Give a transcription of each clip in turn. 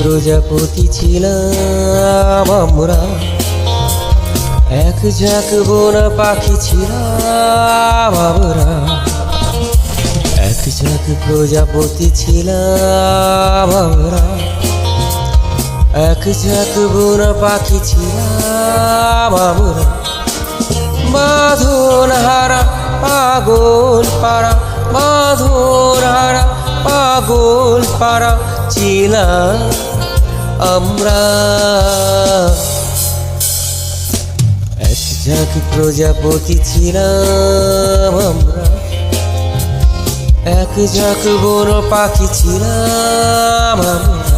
প্রজাপতি ছিলাম আমরা, এক ঝাঁক বোনা পাখি ছিলাম আমরা, এক ঝাঁক প্রজাপতি ছিলাম আমরা, এক ঝাঁক বোনা পাখি ছিলাম আমরা। বাঁধন হারা পাগল পাড়া, বাঁধন হারা পাগল পাড়া ছিলাম আমরা, এক ঝাঁক প্রজাপতি ছিলাম আমরা, এক ঝাঁক বন পাখি ছিলাম আমরা।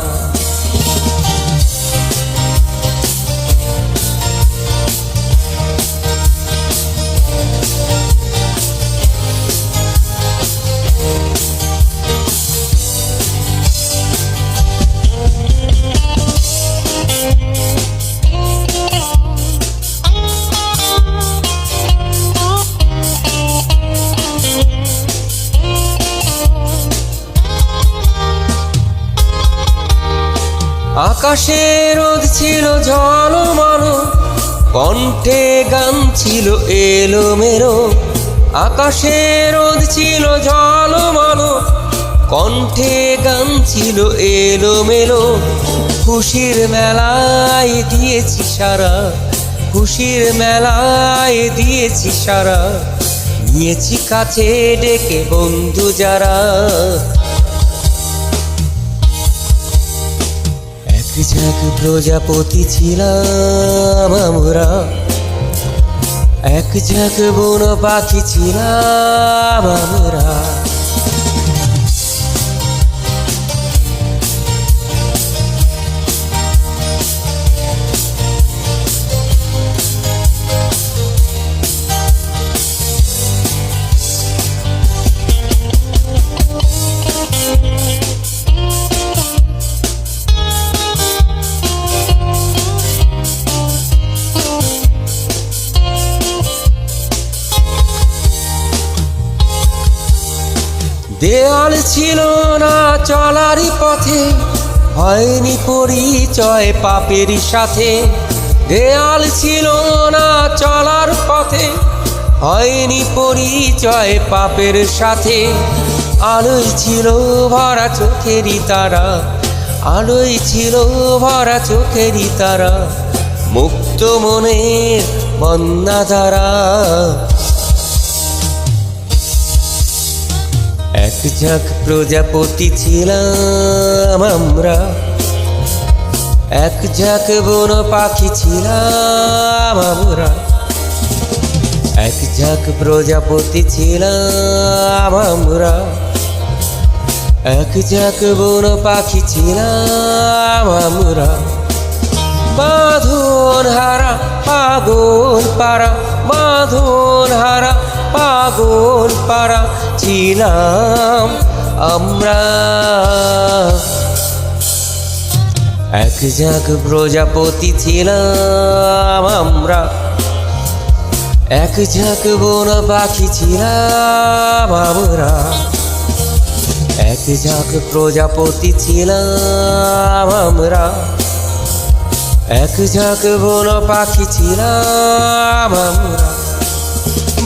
আকাশে রোদ ছিল ঝলমল, কণ্ঠে গান ছিল এলোমেলো। আকাশে রোদ ছিল ঝলমল, কণ্ঠে গান ছিল এলোমেলো। খুশির মেলায় দিয়েছি সারা, খুশির মেলায় দিয়েছি সারা, নিয়েছি কাছে ডেকে বন্ধু যারা। এক ঝাঁক প্রজাপতি ছিলাম আমরা, এক ঝাঁক বন পাখি ছিলাম আমরা। দেয়াল ছিল না চলারই পথে, হয়নি পরিচয় পাপেরই সাথে। দেয়াল ছিল না চলার পথে, হয়নি পরিচয় পাপের সাথে। আলোয় ছিল ভরা চোখেরই তারা, আলোয় ছিল ভরা চোখেরই তারা, মুক্ত মনের বন্যা ধারা। এক ঝাঁক প্রজাপতি ছিলাম আমরা, এক ঝাঁক বন পাখি ছিলাম আমরা, এক ঝাঁক প্রজাপতি ছিলাম আমরা, এক ঝাঁক বন পাখি ছিলাম আমরা। বাঁধন হারা পাগল পাড়া, বাঁধন হারা পাগল পাড়া ছিলাম আমরা, এক ঝাঁক প্রজাপতি ছিলাম আমরা, এক ঝাঁক বন পাখি ছিলাম আমরা, এক ঝাঁক প্রজাপতি ছিলাম আমরা, এক ঝাঁক বন পাখি ছিলাম আমরা।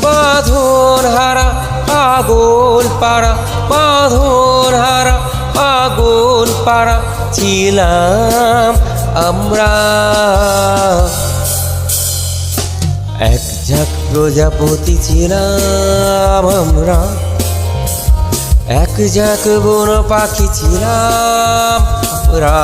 বাঁধন হারা পাগল পাড়া, বাঁধন হারা পাগল পাড়া ছিলাম আমরা, এক ঝাঁক প্রজাপতি ছিলাম আমরা, এক ঝাঁক বন পাখি ছিলাম আমরা।